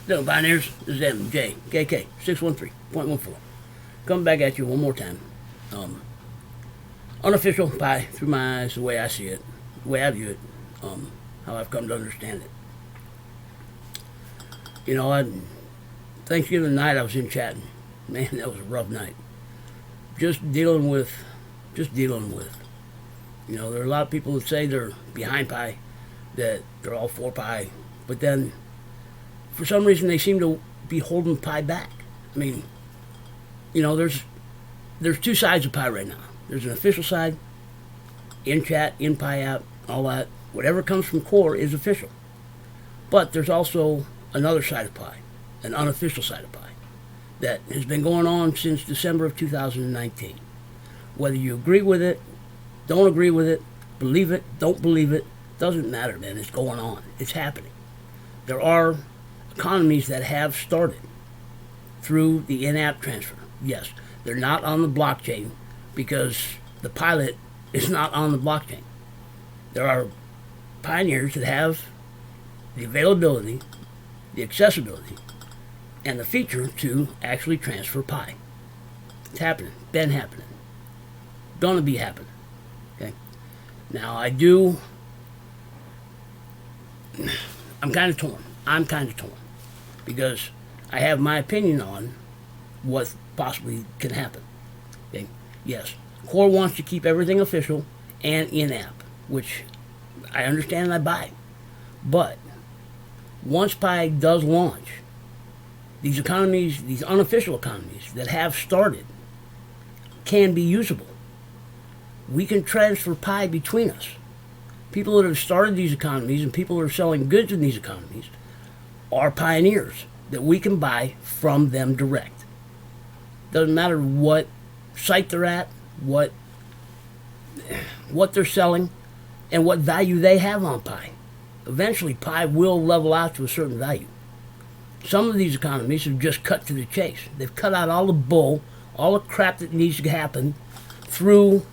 Little Pioneers, this is MJ, KK, 613.14. Coming back at you one more time. Unofficial Pi, through my eyes, the way I see it, the way I view it, how I've come to understand it. You know, Thanksgiving night I was in chatting. Man, that was a rough night. Just dealing with. You know, there are a lot of people that say they're behind Pi, that they're all for Pi, but then for some reason they seem to be holding Pi back. I mean, you know, there's two sides of Pi right now. There's an official side, in chat, in Pi app, all that. Whatever comes from core is official. But there's also another side of Pi, an unofficial side of Pi, that has been going on since December of 2019. Whether you agree with it, don't agree with it, believe it, don't believe it, doesn't matter, man. It's going on. It's happening. There are economies that have started through the in-app transfer. Yes, they're not on the blockchain because the pilot is not on the blockchain. There are pioneers that have the availability, the accessibility, and the feature to actually transfer Pi. It's happening. Been happening. Gonna be happening. Okay. Now I'm kind of torn because I have my opinion on what possibly can happen. Okay. Yes, Core wants to keep everything official and in-app, which I understand and I buy. But once Pi does launch, these economies, these unofficial economies that have started, can be usable. We can transfer Pi between us. People that have started these economies and people that are selling goods in these economies are pioneers that we can buy from them direct. Doesn't matter what site they're at, what they're selling, and what value they have on Pi. Eventually, Pi will level out to a certain value. Some of these economies have just cut to the chase. They've cut out all the bull, all the crap that needs to happen through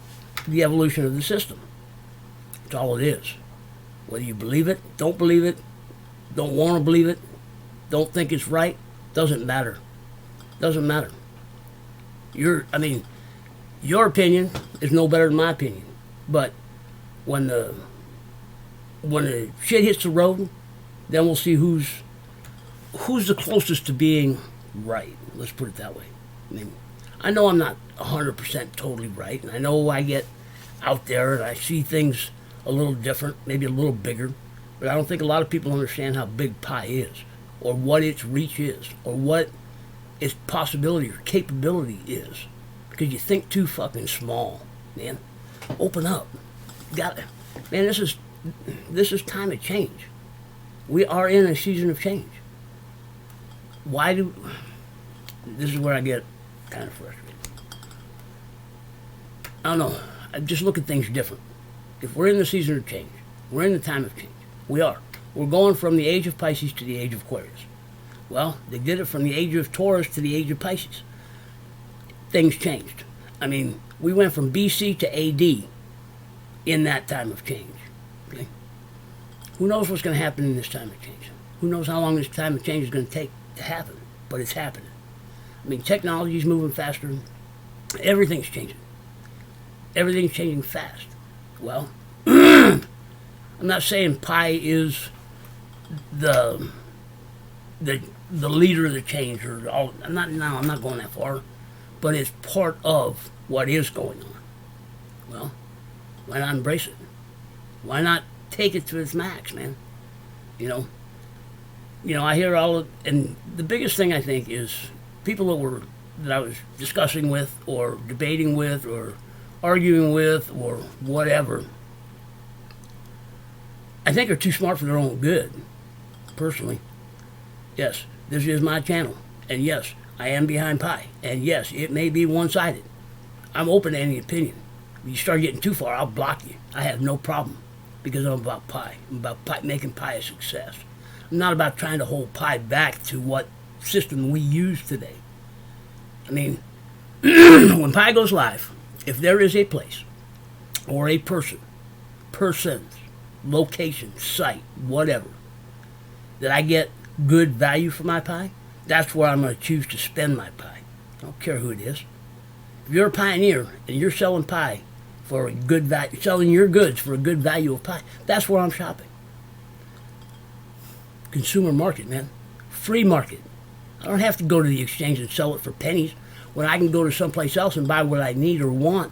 the evolution of the system. That's all it is. Whether you believe it, don't want to believe it, don't think it's right, doesn't matter. Doesn't matter. Your opinion is no better than my opinion. But when the shit hits the road, then we'll see who's the closest to being right. Let's put it that way. I mean, I know I'm not 100% totally right, and I know I get out there and I see things a little different, maybe a little bigger, but I don't think a lot of people understand how big Pi is, or what its reach is, or what its possibility or capability is, because you think too fucking small, man. Open up. Man, this is time of change. We are in a season of change. This is where I get kind of frustrated. I don't know. I just look at things different. If we're in the season of change, we're in the time of change. We are. We're going from the age of Pisces to the age of Aquarius. Well, they did it from the age of Taurus to the age of Pisces. Things changed. I mean, we went from BC to AD in that time of change. Okay? Who knows what's going to happen in this time of change? Who knows how long this time of change is going to take to happen? But it's happening. I mean, technology is moving faster. Everything's changing. Everything's changing fast. Well, I'm not saying Pi is the leader of the change or all. I'm not going that far, but it's part of what is going on. Well, why not embrace it? Why not take it to its max, man? You know, I hear and the biggest thing I think is people that I was discussing with or debating with or arguing with or whatever, I think are too smart for their own good, personally. Yes, this is my channel, and yes, I am behind Pi, and yes, it may be one-sided. I'm open to any opinion. If you start getting too far, I'll block you. I have no problem, because I'm about Pi. I'm about making Pi a success. I'm not about trying to hold Pi back to what system we use today. I mean, when Pi goes live, if there is a place or a persons, location, site, whatever, that I get good value for my pie, that's where I'm going to choose to spend my pie. I don't care who it is. If you're a pioneer and you're selling pie for a good value, selling your goods for a good value of pie, that's where I'm shopping. Consumer market, man. Free market. I don't have to go to the exchange and sell it for pennies when I can go to someplace else and buy what I need or want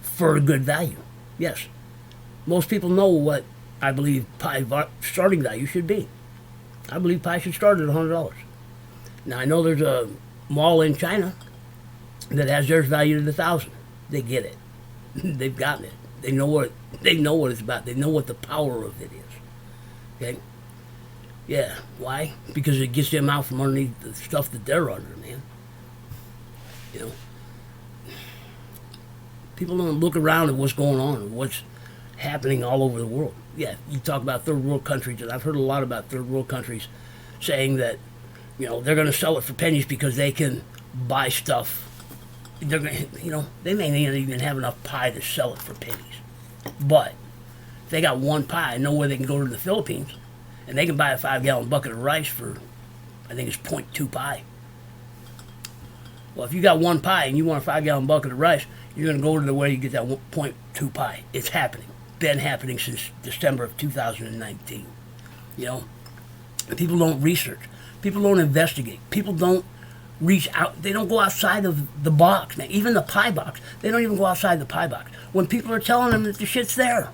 for a good value. Yes. Most people know what I believe pie starting value should be. I believe pie should start at $100. Now I know there's a mall in China that has theirs valued at $1,000. They get it. They've gotten it. They know what it's about. They know what the power of it is. Okay? Yeah. Why? Because it gets them out from underneath the stuff that they're under, man. You know? People don't look around at what's going on and what's happening all over the world. Yeah, you talk about third world countries, and I've heard a lot about third world countries saying that, they're going to sell it for pennies because they can buy stuff. They're going to, they may not even have enough pie to sell it for pennies. But if they got one pie, I know where they can go to the Philippines, and they can buy a 5-gallon bucket of rice for, I think it's 0.2 pi. Well, if you got one pie and you want a 5-gallon bucket of rice, you're going to go to the way you get that 0.2 pi. It's happening. Been happening since December of 2019. People don't research. People don't investigate. People don't reach out. They don't go outside of the box, man. Even the pie box. They don't even go outside the pie box. When people are telling them that the shit's there.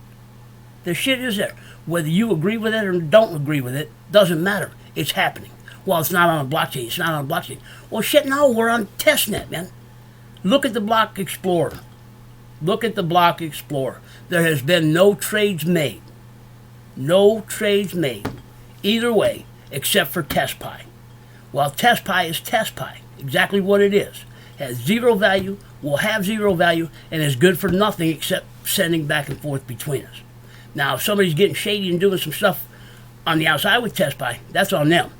The shit is there. Whether you agree with it or don't agree with it, doesn't matter. It's happening. Well, it's not on a blockchain. It's not on a blockchain. Well, shit, no. We're on testnet, man. Look at the Block Explorer. Look at the Block Explorer. There has been no trades made. No trades made. Either way, except for test pi. Well, test pi is test pi. Exactly what it is. Has zero value, will have zero value, and is good for nothing except sending back and forth between us. Now, if somebody's getting shady and doing some stuff on the outside with test pi, that's on them.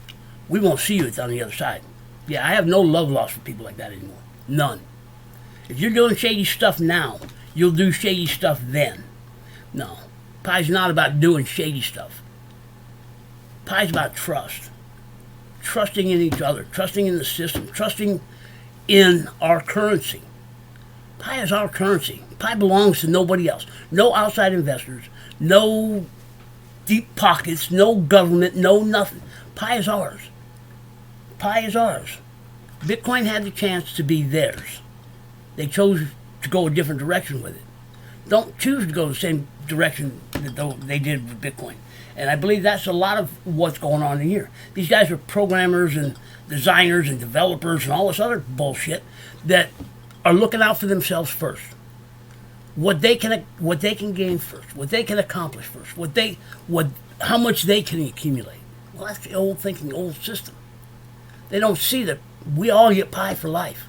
We won't see you on the other side. Yeah, I have no love lost for people like that anymore. None. If you're doing shady stuff now, you'll do shady stuff then. No. Pi's not about doing shady stuff. Pi's about trust. Trusting in each other. Trusting in the system. Trusting in our currency. Pi is our currency. Pi belongs to nobody else. No outside investors. No deep pockets. No government. No nothing. Pi is ours. Pi is ours. Bitcoin had the chance to be theirs. They chose to go a different direction with it. Don't choose to go the same direction that they did with Bitcoin. And I believe that's a lot of what's going on in here. These guys are programmers and designers and developers and all this other bullshit that are looking out for themselves first. What they can gain first, what they can accomplish first, how much they can accumulate. Well, that's the old thinking, old system. They don't see that we all get Pi for life.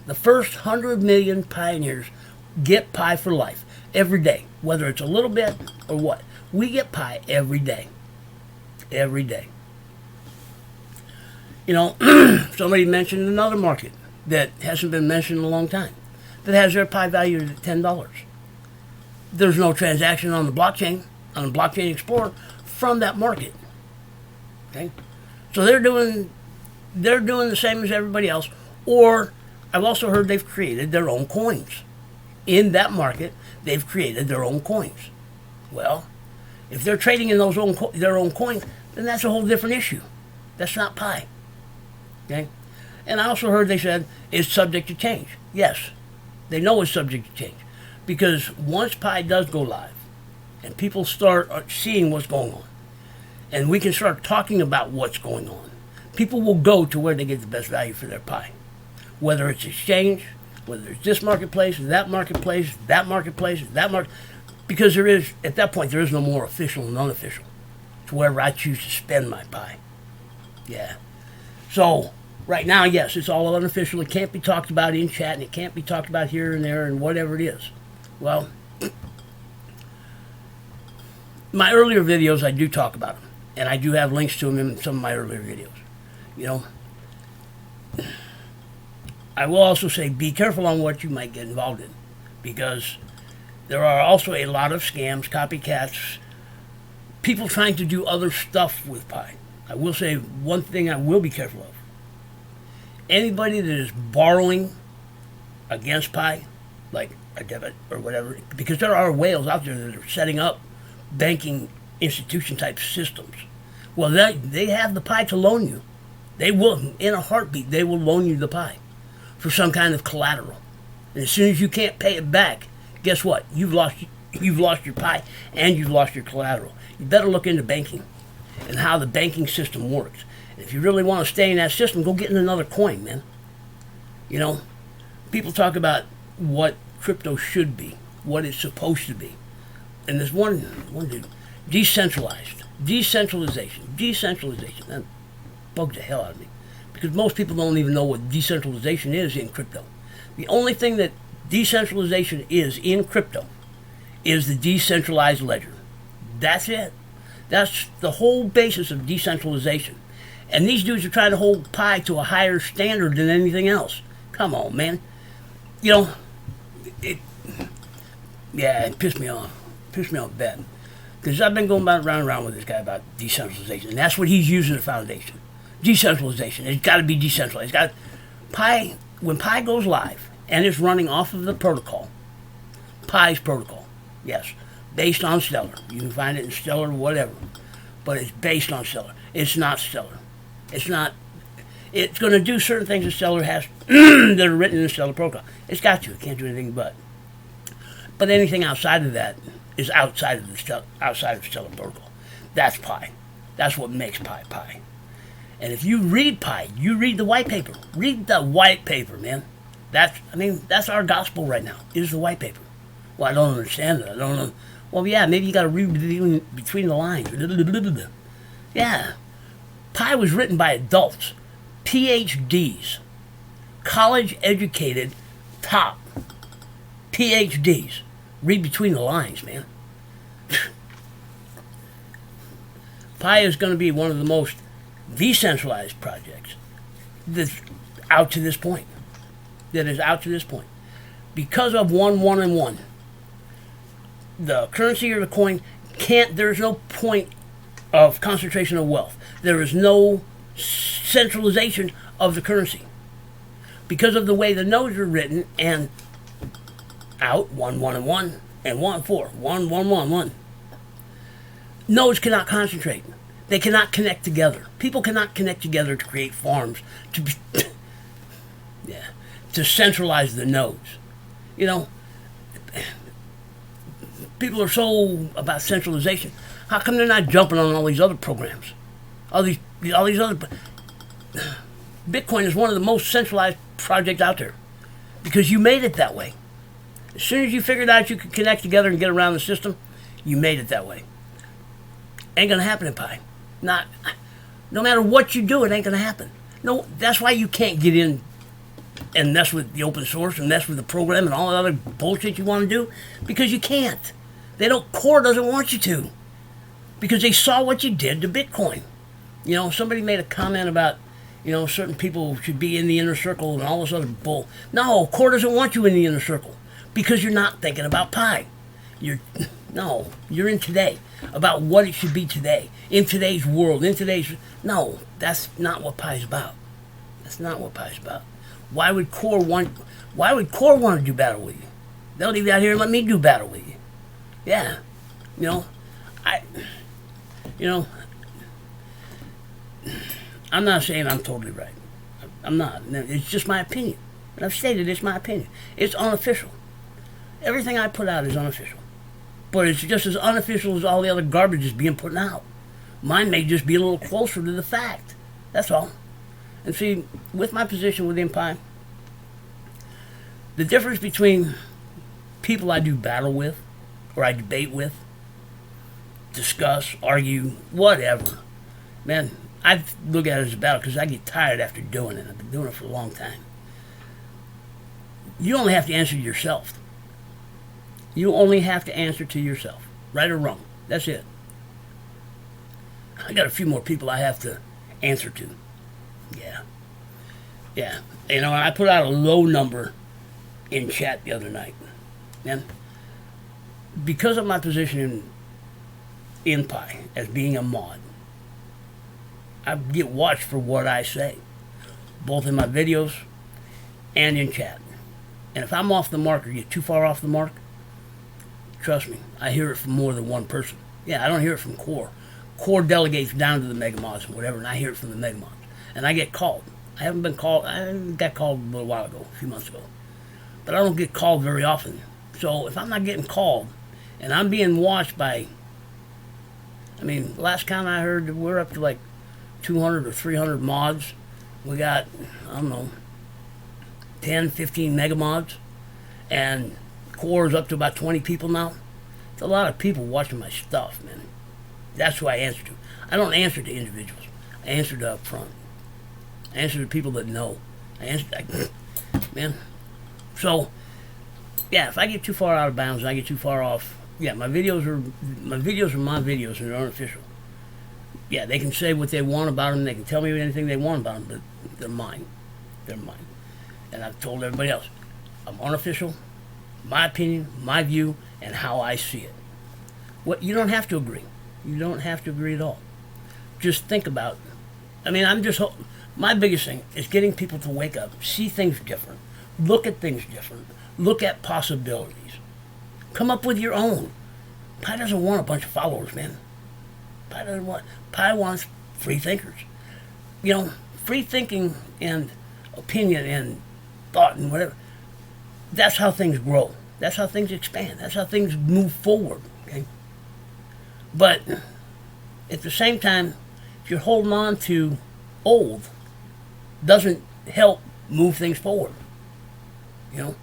The first 100 million pioneers get Pi for life every day, whether it's a little bit or what. We get Pi every day. Every day. Somebody mentioned another market that hasn't been mentioned in a long time that has their Pi valued at $10. There's no transaction on the blockchain Explorer from that market. Okay? So they're doing the same as everybody else, or I've also heard they've created their own coins. In that market, they've created their own coins. Well, if they're trading in their own coins, then that's a whole different issue. That's not Pi. Okay? And I also heard they said it's subject to change. Yes, they know it's subject to change. Because once Pi does go live, and people start seeing what's going on, and we can start talking about what's going on, people will go to where they get the best value for their Pi. Whether it's exchange, whether it's this marketplace, that marketplace, that marketplace, that market, because at that point, there is no more official and unofficial. It's wherever I choose to spend my Pi. Yeah. So, right now, yes, it's all unofficial. It can't be talked about in chat, and it can't be talked about here and there and whatever it is. Well, my earlier videos, I do talk about them. And I do have links to them in some of my earlier videos. I will also say be careful on what you might get involved in, because there are also a lot of scams, copycats, people trying to do other stuff with Pi. I will say one thing I will be careful of. Anybody that is borrowing against Pi, like a debit or whatever, because there are whales out there that are setting up banking institution type systems. Well, they have the Pi to loan you. They will, in a heartbeat, they will loan you the Pi for some kind of collateral. And as soon as you can't pay it back, guess what? You've lost your Pi and you've lost your collateral. You better look into banking and how the banking system works. And if you really want to stay in that system, go get in another coin, man. You know, people talk about what crypto should be, what it's supposed to be. And there's one dude, decentralization. That bugs the hell out of me. Because most people don't even know what decentralization is in crypto. The only thing that decentralization is in crypto is the decentralized ledger. That's it. That's the whole basis of decentralization. And these dudes are trying to hold Pi to a higher standard than anything else. Come on, man. You know, it pissed me off. Pissed me off bad. Because I've been going round and round with this guy about decentralization. And that's what he's using as a foundation. Decentralization. It's got to be decentralized. Pi, when Pi goes live and it's running off of the protocol, Pi's protocol, yes, based on Stellar. You can find it in Stellar, whatever. But it's based on Stellar. It's not Stellar. It's not. It's going to do certain things that Stellar has that are written in the Stellar protocol. It's got to. It can't do anything but. But anything outside of that is outside of the Stellar protocol. That's Pi. That's what makes Pi Pi. And if you read Pi, you read the white paper. Read the white paper, man. That's our gospel right now. Is the white paper. Well, I don't understand it. I don't know. Well, yeah, maybe you got to read between the lines. Yeah. Pi was written by adults, PhDs, college-educated, top PhDs. Read between the lines, man. Pi is going to be one of the most decentralized projects that's out to this point. That is out to this point. Because of 1, 1, and 1. The currency or the coin there's no point of concentration of wealth. There is no centralization of the currency. Because of the way the nodes are written and out, 1, 1, and 1, and 1, 4, 1, 1, 1, 1. Nodes cannot concentrate. They cannot connect together. People cannot connect together to create farms, to centralize the nodes. You know, people are so about centralization. How come they're not jumping on all these other programs? All these other... Bitcoin is one of the most centralized projects out there because you made it that way. As soon as you figured out you could connect together and get around the system, you made it that way. Ain't gonna happen in Pi. No matter what you do, it ain't gonna happen. No, that's why you can't get in and mess with the open source and mess with the program and all the other bullshit you want to do, because you can't. Core doesn't want you to, because they saw what you did to Bitcoin. You know, somebody made a comment about, you know, certain people should be in the inner circle and all this other bull. No, Core doesn't want you in the inner circle because you're not thinking about Pi. You're in today, about what it should be today, in today's world, no, that's not what Pi's about. That's not what Pi's about. Why would Core want to do battle with you? They'll leave you out here and let me do battle with you. Yeah. I'm not saying I'm totally right. I'm not. It's just my opinion. And I've stated it's my opinion. It's unofficial. Everything I put out is unofficial. But it's just as unofficial as all the other garbage is being put out. Mine may just be a little closer to the fact. That's all. And see, with my position within Pi, the difference between people I do battle with, or I debate with, discuss, argue, whatever, man, I look at it as a battle because I get tired after doing it. I've been doing it for a long time. You only have to answer to yourself. You only have to answer to yourself, right or wrong. That's it. I got a few more people I have to answer to. Yeah. You know, I put out a low number in chat the other night. And because of my position in Pi as being a mod, I get watched for what I say, both in my videos and in chat. And if I'm off the mark or get too far off the mark, trust me, I hear it from more than one person. Yeah, I don't hear it from core. Core delegates down to the mega mods and whatever, and I hear it from the mega mods. And I get called. I haven't been called. I got called a little while ago, a few months ago. But I don't get called very often. So if I'm not getting called and I'm being watched by, I mean, last count I heard, we're up to like 200 or 300 mods. We got, I don't know, 10, 15 mega mods. And core is up to about 20 people now. It's a lot of people watching my stuff, man. That's who I answer to. I don't answer to individuals. I answer to up front. I answer to people that know. Man. So, yeah, if I get too far out of bounds and I get too far off, yeah, my videos are my videos and they're unofficial. Yeah, they can say what they want about them. They can tell me anything they want about them, but they're mine. They're mine. And I've told everybody else, I'm unofficial, my opinion, my view, and how I see it. What you don't have to agree. You don't have to agree at all. Just think about. I mean, my biggest thing is getting people to wake up, see things different, look at things different, look at possibilities. Come up with your own. Pi doesn't want a bunch of followers, man. Pi wants free thinkers. You know, free thinking and opinion and thought and whatever. That's how things grow. That's how things expand. That's how things move forward. Okay. But at the same time, if you're holding on to old, doesn't help move things forward. You know,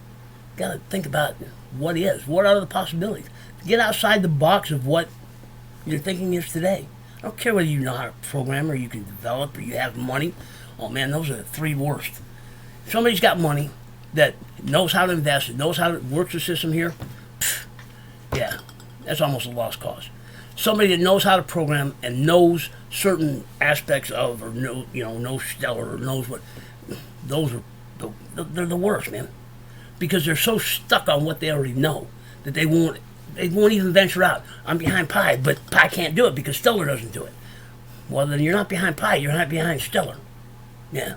got to think about what is. What are the possibilities? Get outside the box of what your thinking is today. I don't care whether you know how to program or you can develop or you have money. Oh man, those are the three worst. If somebody's got money that knows how to invest, that knows how to work the system here, yeah, that's almost a lost cause. Somebody that knows how to program and knows certain aspects of, or knows Stellar or knows what, those are they're the worst, man, because they're so stuck on what they already know that they won't even venture out. I'm behind Pi, but Pi can't do it because Stellar doesn't do it. Well, then you're not behind Pi, you're not behind Stellar. Yeah,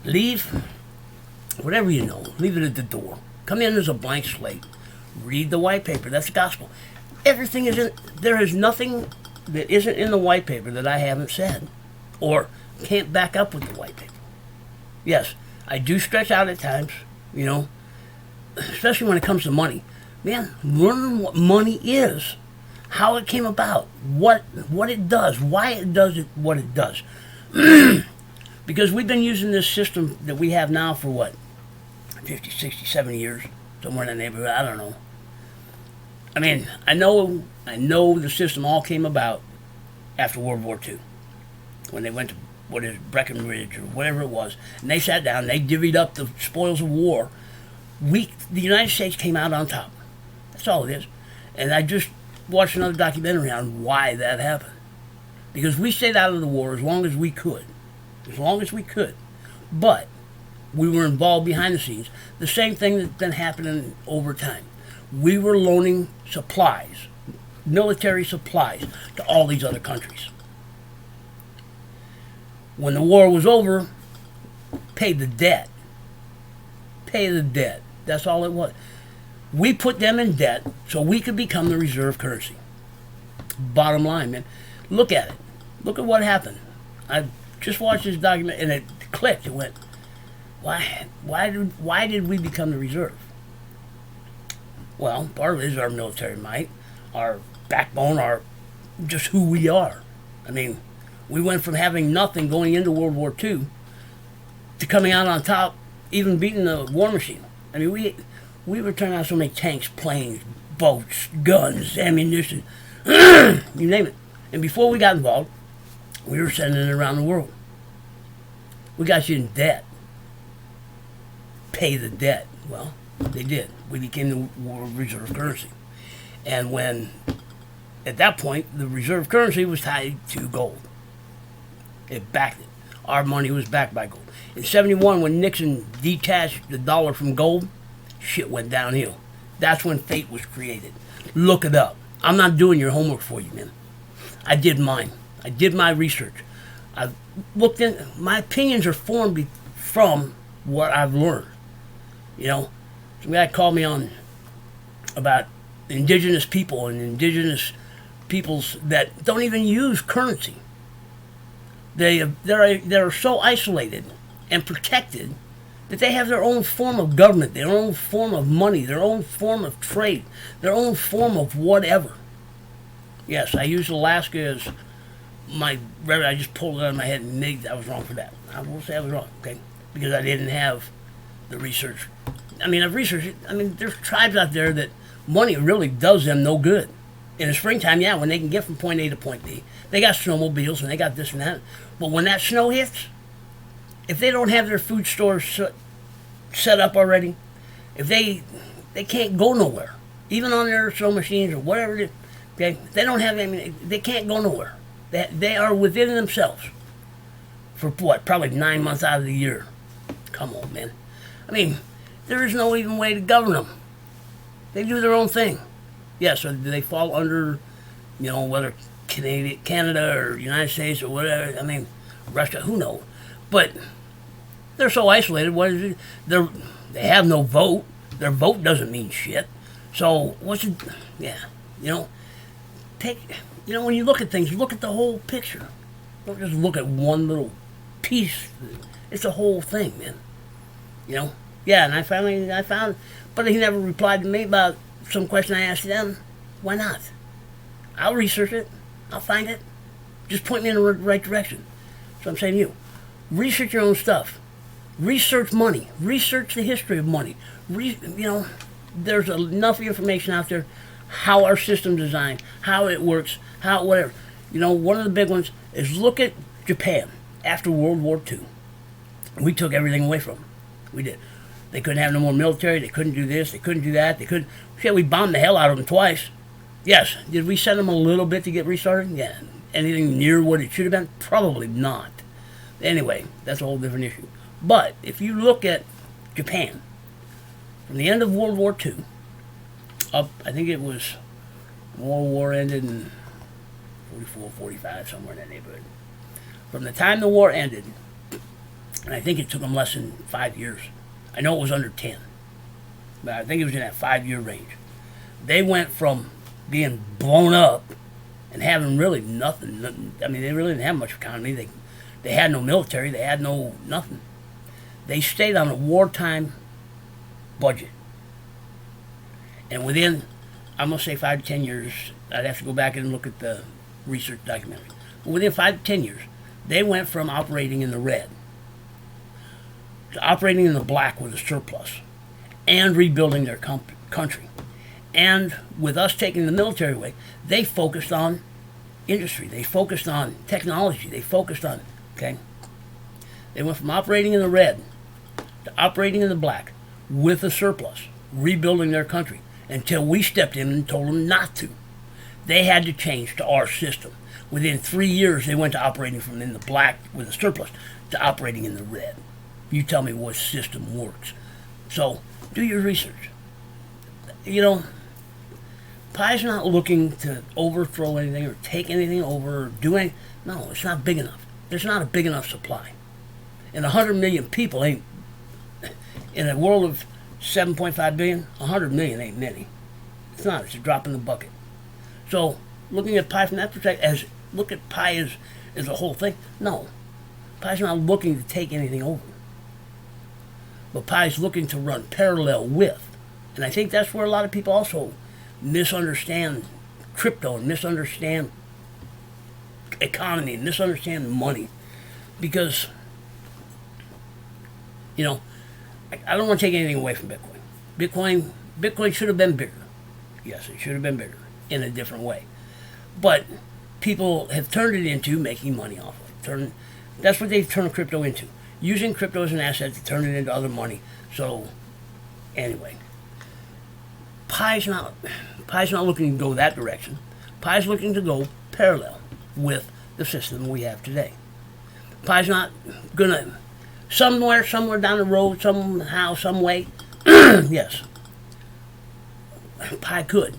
leave whatever you know. Leave it at the door. Come in as a blank slate. Read the white paper. That's the gospel. Everything is in. There is nothing that isn't in the white paper that I haven't said or can't back up with the white paper. Yes, I do stretch out at times, especially when it comes to money. Man, learn what money is, how it came about, what it does, why it does it, what it does. Because we've been using this system that we have now for what, 50, 60, 70 years, somewhere in the neighborhood, I don't know. I mean, I know the system all came about after World War II, when they went to what is Breckenridge or whatever it was, and they sat down, they divvied up the spoils of war. The United States came out on top. That's all it is. And I just watched another documentary on why that happened. Because we stayed out of the war as long as we could. As long as we could. But we were involved behind the scenes. The same thing that's been happening over time. We were loaning supplies, military supplies, to all these other countries. When the war was over, pay the debt. Pay the debt. That's all it was. We put them in debt so we could become the reserve currency. Bottom line, man. Look at it. Look at what happened. I just watched this document and it clicked. It went, why did we become the reserve? Well, part of it is our military might, our backbone, just who we are. I mean, we went from having nothing going into World War II to coming out on top, even beating the war machine. I mean, we were turning out so many tanks, planes, boats, guns, ammunition, you name it. And before we got involved, we were sending it around the world. We got you in debt. Pay the debt. Well, they did. We became the world reserve currency. And at that point, the reserve currency was tied to gold. It backed it. Our money was backed by gold. In 71, when Nixon detached the dollar from gold, shit went downhill. That's when fate was created. Look it up. I'm not doing your homework for you, man. I did mine. I did my research. I've looked in. My opinions are formed from what I've learned. You know, some guy called me on about indigenous people and indigenous peoples that don't even use currency. They're so isolated and protected that they have their own form of government, their own form of money, their own form of trade, their own form of whatever. Yes, I used Alaska as my I just pulled it out of my head and maybe I was wrong for that. I will say I was wrong, okay? Because I didn't have the research. I mean, I've researched it. I mean, there's tribes out there that money really does them no good. In the springtime, yeah, when they can get from point A to point B, they got snowmobiles and they got this and that. But when that snow hits, if they don't have their food stores set up already, if they can't go nowhere, even on their snow machines or whatever it is, okay, they don't have any, they can't go nowhere. They are within themselves for what, probably 9 months out of the year. Come on, man. I mean, there is no even way to govern them. They do their own thing. Yeah, so do they fall under, you know, whether Canada or United States or whatever? I mean, Russia, who knows? But they're so isolated. What is it? They have no vote. Their vote doesn't mean shit. So what's it? Yeah, you know, when you look at things, you look at the whole picture. Don't just look at one little piece. It's the whole thing, man. You know. Yeah, and I found, but he never replied to me about some question I asked them. Why not? I'll research it. I'll find it. Just point me in the right direction. So I'm saying to you, research your own stuff. Research money. Research the history of money. There's enough information out there, how our system's designed, how it works, how whatever. One of the big ones is look at Japan after World War II. We took everything away from them. We did. They couldn't have no more military. They couldn't do this. They couldn't do that. They couldn't. Shit, we bombed the hell out of them twice. Yes. Did we send them a little bit to get restarted? Yeah. Anything near what it should have been? Probably not. Anyway, that's a whole different issue. But if you look at Japan, from the end of World War II, up, I think it was, World War ended in 44, 45, somewhere in that neighborhood. From the time the war ended, and I think it took them less than 5 years. I know it was under 10, but I think it was in that 5-year range. They went from being blown up and having really nothing. I mean, they really didn't have much economy. They had no military. They had no nothing. They stayed on a wartime budget. And within, I'm going to say 5 to 10 years, I'd have to go back and look at the research documentary. But within 5 to 10 years, they went from operating in the red to operating in the black with a surplus and rebuilding their country. And with us taking the military away, they focused on industry. They focused on technology. They focused on, okay? They went from operating in the red to operating in the black with a surplus, rebuilding their country, until we stepped in and told them not to. They had to change to our system. Within 3 years, they went to operating from in the black with a surplus to operating in the red. You tell me what system works. So, do your research. Pi's not looking to overthrow anything or take anything over or do anything. No, it's not big enough. There's not a big enough supply. And 100 million people ain't, in a world of 7.5 billion, 100 million ain't many. It's not. It's a drop in the bucket. So, looking at Pi from that perspective, look at Pi as a whole thing, no. Pi's not looking to take anything over. But Pi's looking to run parallel with. And I think that's where a lot of people also misunderstand crypto and misunderstand economy and misunderstand money. Because, I don't want to take anything away from Bitcoin. Bitcoin should have been bigger. Yes, it should have been bigger in a different way. But people have turned it into making money off of it. That's what they've turned crypto into. Using crypto as an asset to turn it into other money. So, anyway, Pi's not looking to go that direction. Pi's looking to go parallel with the system we have today. Pi's not gonna somewhere down the road, somehow, some way. Yes, Pi could.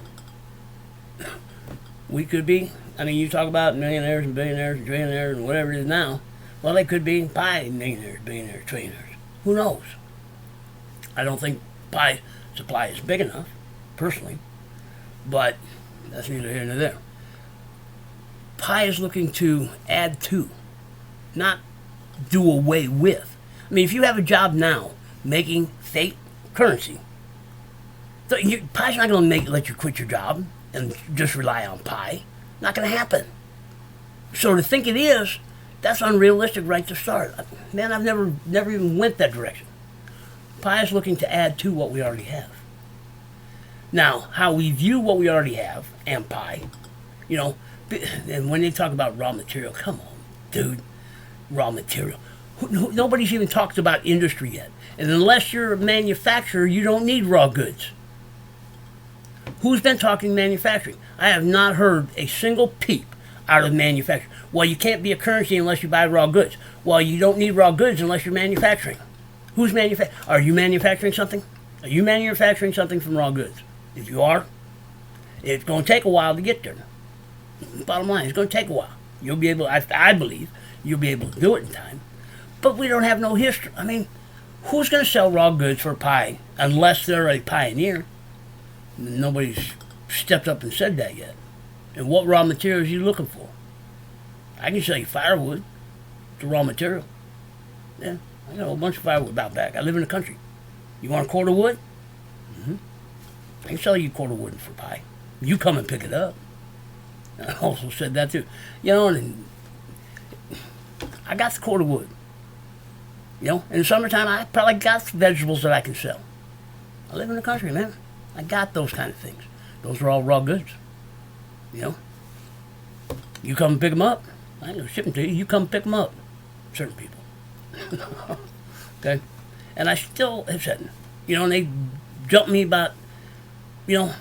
We could be I mean, you talk about millionaires and billionaires and trillionaires and whatever it is now. Well, they could be pie millionaires, billionaires, trillionaires. Who knows? I don't think pie supply is big enough, personally, but that's neither here nor there. Pi is looking to add to, not do away with. I mean, if you have a job now making fake currency, so Pi's not going to let you quit your job and just rely on Pi. Not going to happen. So to think it is, that's unrealistic right to start. Man, I've never even went that direction. Pi is looking to add to what we already have. Now, how we view what we already have and Pi, you know, and when they talk about raw material, come on, dude, raw material. Nobody's even talked about industry yet. And unless you're a manufacturer, you don't need raw goods. Who's been talking manufacturing? I have not heard a single peep out of manufacturing. Well, you can't be a currency unless you buy raw goods. Well, you don't need raw goods unless you're manufacturing. Who's manufacturing? Are you manufacturing something? Are you manufacturing something from raw goods? If you are, it's going to take a while to get there. Bottom line, it's going to take a while. You'll be able, I believe, you'll be able to do it in time. But we don't have no history. I mean, who's going to sell raw goods for Pi unless they're a pioneer? Nobody's stepped up and said that yet. And what raw materials are you looking for? I can sell you firewood. It's a raw material. Yeah, I got a whole bunch of firewood out back. I live in the country. You want a cord of wood? Mm-hmm. I can sell you a cord of wood for Pi. You come and pick it up. And I also said that too. You know, and I got the cord of wood. You know, in the summertime, I probably got vegetables that I can sell. I live in the country, man. I got those kind of things. Those are all raw goods. You know, you come and pick them up. I ain't gonna ship them to you. You come pick them up. Certain people. Okay? And I still have said, you know, and they jumped me about, you know,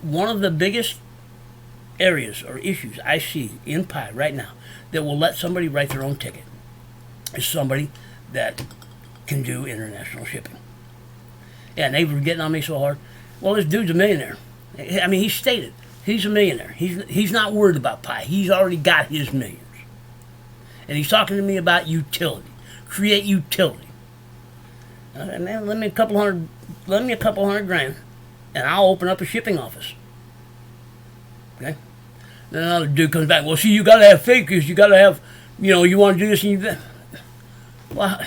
one of the biggest areas or issues I see in Pi right now that will let somebody write their own ticket is somebody that can do international shipping. Yeah, and they were getting on me so hard. Well, this dude's a millionaire. I mean, he stated he's a millionaire. He's not worried about Pi. He's already got his millions. And he's talking to me about utility. Create utility. Man, lend me a couple hundred grand, and I'll open up a shipping office. Okay? Then another dude comes back. Well, see, you gotta have fakers. You gotta have, you know, you want to do this and you. Well,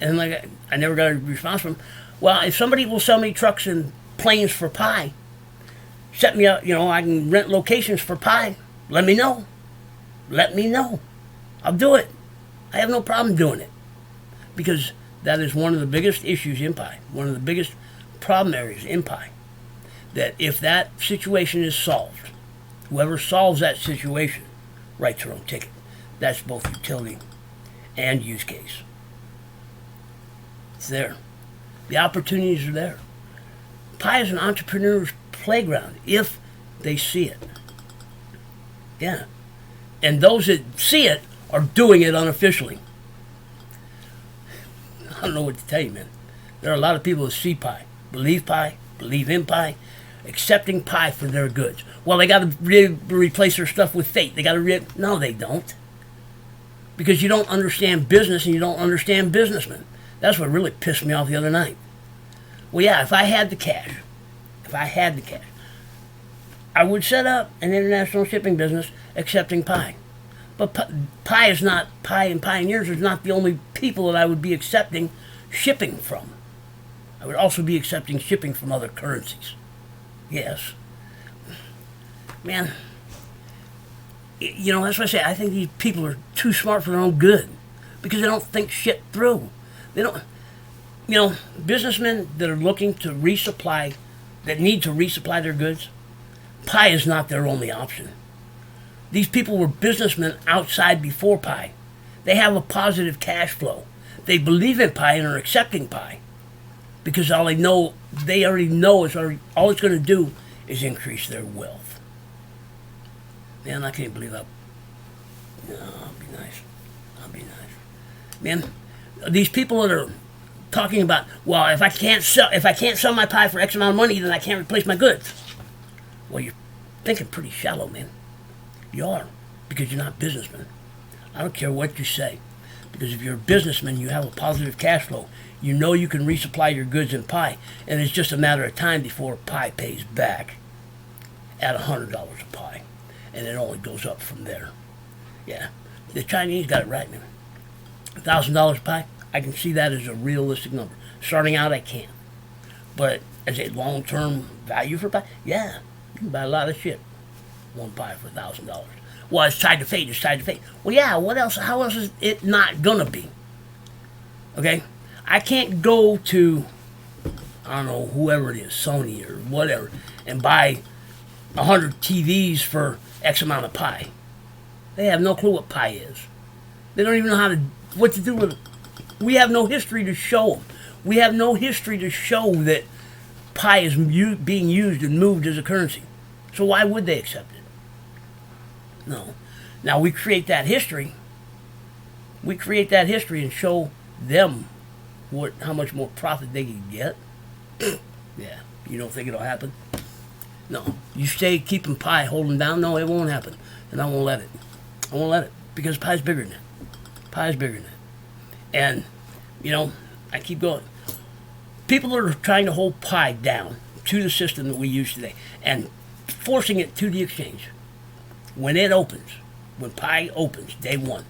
and like I never got a response from him. Well, if somebody will sell me trucks and planes for Pi, set me up, you know, I can rent locations for Pi. Let me know. Let me know. I'll do it. I have no problem doing it. Because that is one of the biggest issues in Pi. One of the biggest problem areas in Pi. That if that situation is solved, whoever solves that situation writes their own ticket. That's both utility and use case. It's there. The opportunities are there. Pi is an entrepreneur's playground if they see it. Yeah. And those that see it are doing it unofficially. I don't know what to tell you, man. There are a lot of people that see Pi, believe in Pi, accepting Pi for their goods. Well, they got to replace their stuff with fate. They got to no, they don't. Because you don't understand business and you don't understand businessmen. That's what really pissed me off the other night. Well, yeah, if I had the cash, I would set up an international shipping business accepting Pi. But Pi is not, Pi and Pioneers is not the only people that I would be accepting shipping from. I would also be accepting shipping from other currencies. Yes. Man, you know, that's what I say. I think these people are too smart for their own good because they don't think shit through. They don't, you know, businessmen that are looking to resupply, that need to resupply their goods, Pi is not their only option. These people were businessmen outside before Pi. They have a positive cash flow. They believe in Pi and are accepting Pi because all they already know is all it's going to do is increase their wealth. Man, I can't believe that. No, I'll be nice. Man, these people that are talking about, well, if I can't sell my Pi for X amount of money, then I can't replace my goods. Well, you're thinking pretty shallow, man. You are. because you're not a businessman. I don't care what you say. Because if you're a businessman, you have a positive cash flow. You know you can resupply your goods in Pi, and it's just a matter of time before Pi pays back at $100 a Pi. And it only goes up from there. Yeah. The Chinese got it right, man. $1,000 a Pi, I can see that as a realistic number. Starting out, I can't. But as a long-term value for Pi, yeah, you can buy a lot of shit. One Pi for $1,000. Well, it's tied to fate. It's tied to fate. Well, yeah. What else? How else is it not gonna be? Okay, I can't go to, I don't know, whoever it is, Sony or whatever, and buy 100 TVs for X amount of Pi. They have no clue what Pi is. They don't even know what to do with it. We have no history to show them. We have no history to show that Pi is being used and moved as a currency. So why would they accept it? No. Now we create that history. We create that history and show them how much more profit they can get. Yeah. You don't think it'll happen? No. You stay keeping Pi holding down? No, it won't happen. And I won't let it. I won't let it. Because Pi's bigger than that. Pi's bigger than that. And, I keep going. People are trying to hold Pi down to the system that we use today and forcing it to the exchange. When it opens, when Pi opens, day one,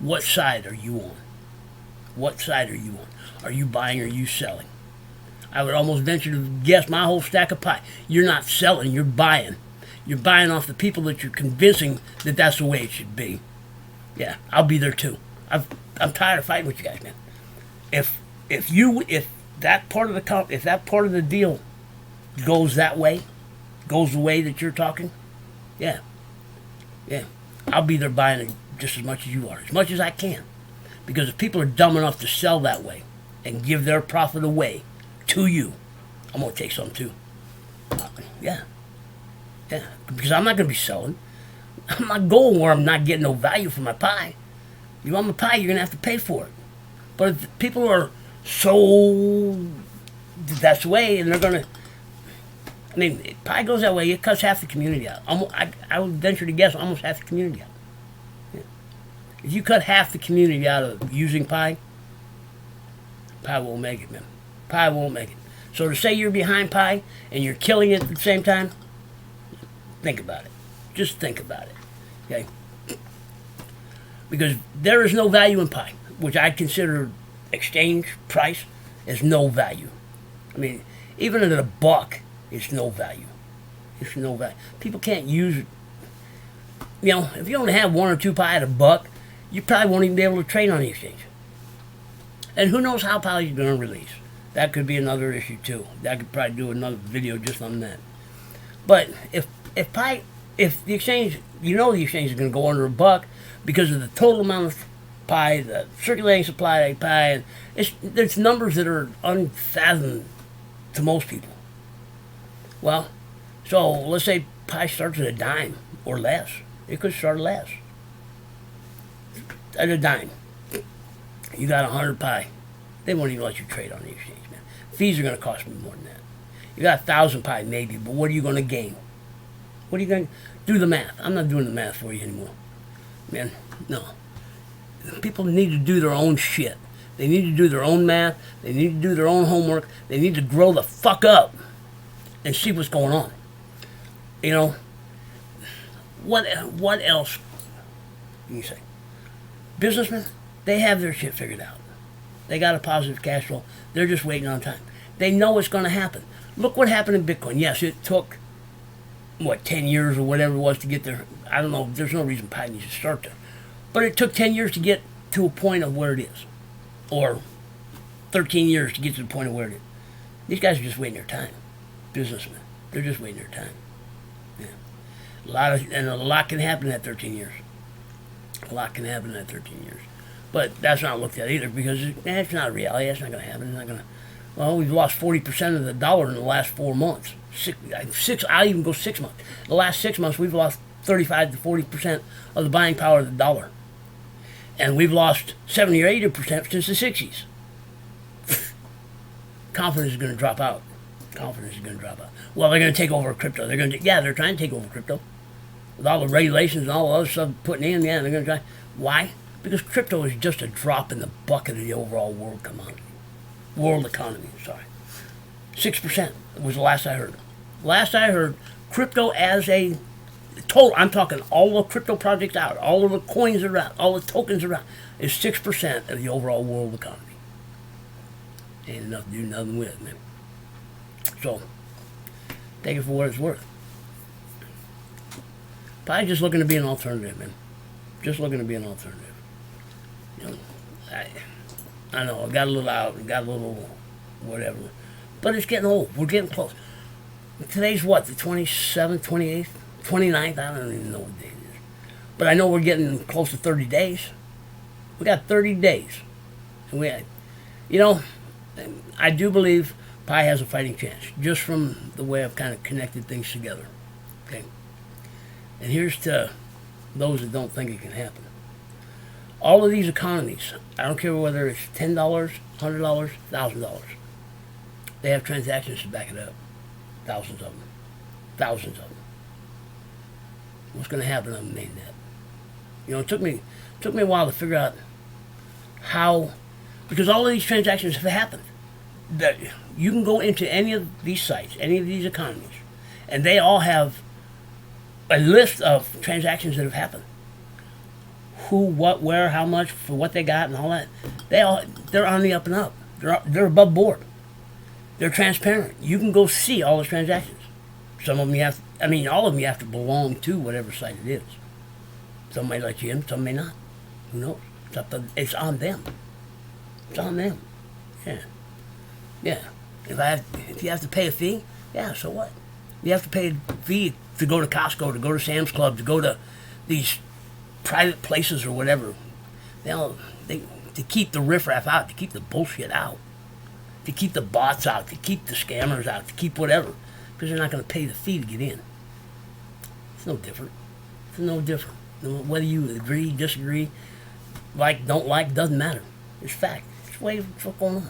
what side are you on? What side are you on? Are you buying or are you selling? I would almost venture to guess my whole stack of Pi. You're not selling, you're buying. You're buying off the people that you're convincing that that's the way it should be. Yeah, I'll be there too. I'm tired of fighting with you guys, man. If that part of the deal goes that way, goes the way that you're talking, yeah, I'll be there buying it just as much as you are, as much as I can. Because if people are dumb enough to sell that way and give their profit away to you, I'm going to take some too. Yeah. Because I'm not going to be selling. I'm not going where I'm not getting no value for my Pi. You want my Pi, you're going to have to pay for it. But if people are so that's the way, and they're going to, if Pi goes that way, it cuts half the community out. I would venture to guess almost half the community out. Yeah. If you cut half the community out of using Pi, Pi won't make it, man. Pi won't make it. So to say you're behind Pi and you're killing it at the same time, think about it. Just think about it. Okay? Because there is no value in Pi, which I consider exchange price as no value. Even at $1, it's no value. It's no value. People can't use it. If you only have 1 or 2 Pi at $1, you probably won't even be able to trade on the exchange. And who knows how Pi is going to release. That could be another issue too. I could probably do another video just on that. But if the exchange, the exchange is going to go under $1 because of the total amount of Pi, the circulating supply of Pi, and there's numbers that are unfathomed to most people. Well, so let's say Pi starts at $0.10 or less. It could start less. At $0.10. You got 100 Pi. They won't even let you trade on the exchange, man. Fees are going to cost me more than that. You got 1,000 Pi maybe, but what are you going to gain? What are you going to do the math? I'm not doing the math for you anymore. Man, no. People need to do their own shit. They need to do their own math. They need to do their own homework. They need to grow the fuck up and see what's going on. What else can you say? Businessmen, they have their shit figured out. They got a positive cash flow. They're just waiting on time. They know what's going to happen. Look what happened in Bitcoin. Yes, it took, 10 years or whatever it was to get there. I don't know. There's no reason Pi needs to start there. But it took 10 years to get to a point of where it is. Or 13 years to get to the point of where it is. These guys are just waiting their time. Businessmen. They're just waiting their time. Yeah. A lot can happen in that 13 years. A lot can happen in that 13 years. But that's not looked at either because it's not a reality. That's not going to happen. It's not going to. Well, we've lost 40% of the dollar in the last 4 months. I'll even go 6 months. The last 6 months, we've lost 35 to 40% of the buying power of the dollar. And we've lost 70 or 80% since the 60s. Confidence is going to drop out. Confidence is going to drop out. Well, they're going to take over crypto. They're trying to take over crypto. with all the regulations and all the other stuff putting in, yeah, they're going to try. Why? Because crypto is just a drop in the bucket of the overall world economy. Sorry, 6% was the last I heard. Last I heard, crypto as a total, I'm talking all the crypto projects out, all of the coins are out, all the tokens are out, is 6% of the overall world economy. Ain't enough to do nothing with, man. So, take it for what it's worth. Pi's just looking to be an alternative, man. Just looking to be an alternative. You know, I know, I got a little out, got a little whatever. But it's getting old. We're getting close. Today's what, the 27th, 28th, 29th? I don't even know what day it is. But I know we're getting close to 30 days. We got 30 days. And I do believe Pi has a fighting chance, just from the way I've kind of connected things together. Okay? And here's to those that don't think it can happen. All of these economies, I don't care whether it's $10, $100, $1,000, they have transactions to back it up. Thousands of them. Thousands of them. What's going to happen on the mainnet? It took me a while to figure out how, because all of these transactions have happened. That you can go into any of these sites, any of these economies, and they all have a list of transactions that have happened. Who, what, where, how much, for what they got, and all that. They're on the up and up. They're above board. They're transparent. You can go see all the transactions. Some of them all of them you have to belong to whatever site it is. Some may let you in, some may not. Who knows? It's on them. It's on them. Yeah. Yeah. If you have to pay a fee, yeah, so what? You have to pay a fee to go to Costco, to go to Sam's Club, to go to these private places or whatever. To keep the riffraff out, to keep the bullshit out, to keep the bots out, to keep the scammers out, to keep whatever, because they're not going to pay the fee to get in. It's no different. It's no different. Whether you agree, disagree, don't like, doesn't matter. It's fact. It's the way it's what's going on.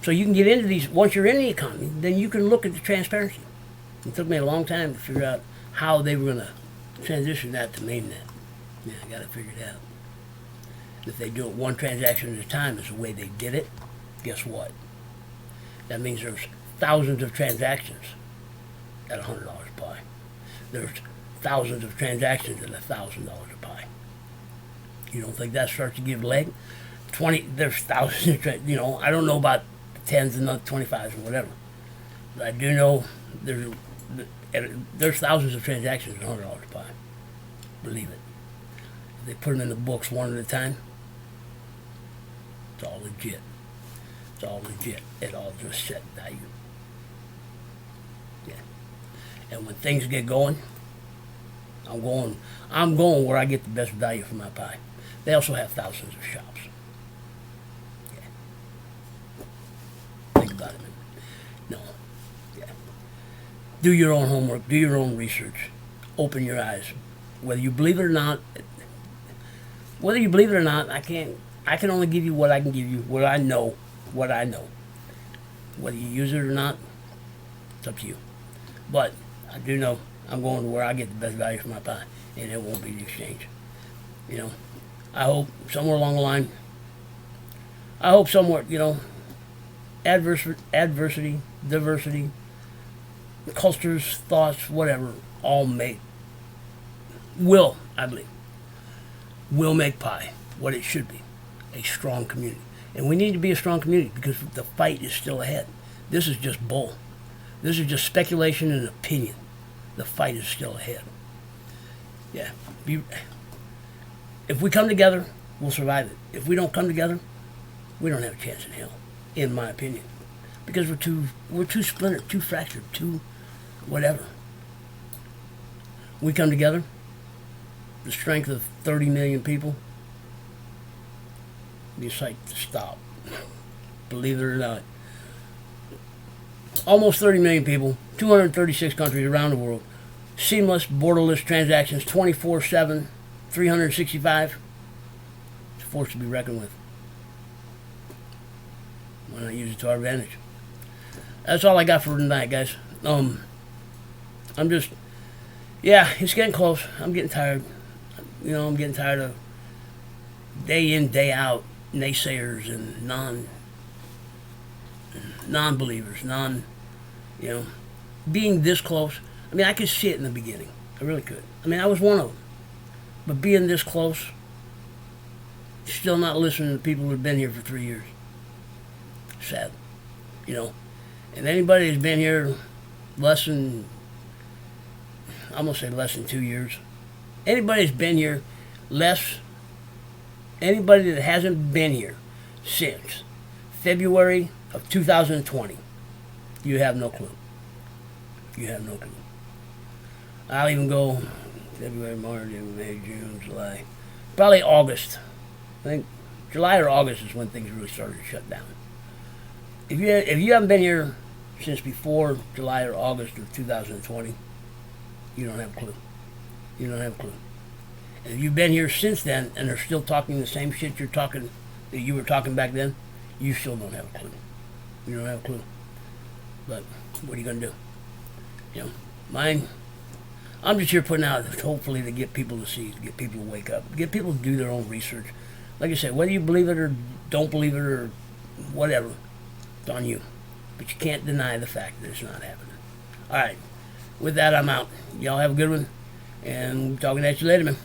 So you can get into these, once you're in the economy, then you can look at the transparency. It took me a long time to figure out how they were going to transition that to mainnet. Yeah, I got to figure it out. If they do it one transaction at a time is the way they did it, guess what? That means there's thousands of transactions at $100 a Pi. There's thousands of transactions at $1,000 a Pi. You don't think that starts to give leg? There's thousands of, I don't know about tens and not 25s or whatever. But I do know there's thousands of transactions at $100 a Pi. Believe it. If they put them in the books one at a time, it's all legit. It's all legit. It all just set value. Yeah. And when things get going, I'm going where I get the best value for my Pi. They also have thousands of shops. Think about it, man. No. Yeah. Do your own homework. Do your own research. Open your eyes. Whether you believe it or not, I can only give you what I can give you, what I know. Whether you use it or not, it's up to you. But I do know I'm going to where I get the best value for my Pi, and it won't be the exchange. I hope somewhere along the line, adversity, diversity, cultures, thoughts, whatever, all will make Pi what it should be, a strong community. And we need to be a strong community because the fight is still ahead. This is just bull. This is just speculation and opinion. The fight is still ahead. Yeah. If we come together, we'll survive it. If we don't come together, we don't have a chance in hell, in my opinion. Because we're too splintered, too fractured, too whatever. We come together, the strength of 30 million people, be a sight to stop. Believe it or not. Almost 30 million people, 236 countries around the world, seamless, borderless transactions, 24/7, 365. It's a force to be reckoned with. Why not use it to our advantage? That's all I got for tonight, guys. I'm just Yeah, it's getting close. I'm getting tired. I'm getting tired of day in, day out naysayers and non-believers, you know, being this close. I mean, I could see it in the beginning. I really could. I mean, I was one of them. But being this close, still not listening to people who've been here for 3 years. Sad. And anybody who's been here less than, I'm going to say less than 2 years. Anybody who's been here anybody that hasn't been here since February of 2020, you have no clue. You have no clue. I'll even go February, March, May, June, July. Probably August. I think July or August is when things really started to shut down. If you haven't been here since before July or August of 2020, you don't have a clue. You don't have a clue. And if you've been here since then and they're still talking the same shit that you were talking back then, you still don't have a clue. You don't have a clue. But what are you going to do? I'm just here putting out, hopefully, to get people to see, to get people to wake up, get people to do their own research. Like I said, whether you believe it or don't believe it or whatever, it's on you. But you can't deny the fact that it's not happening. All right. With that, I'm out. Y'all have a good one. And talking at you later, man.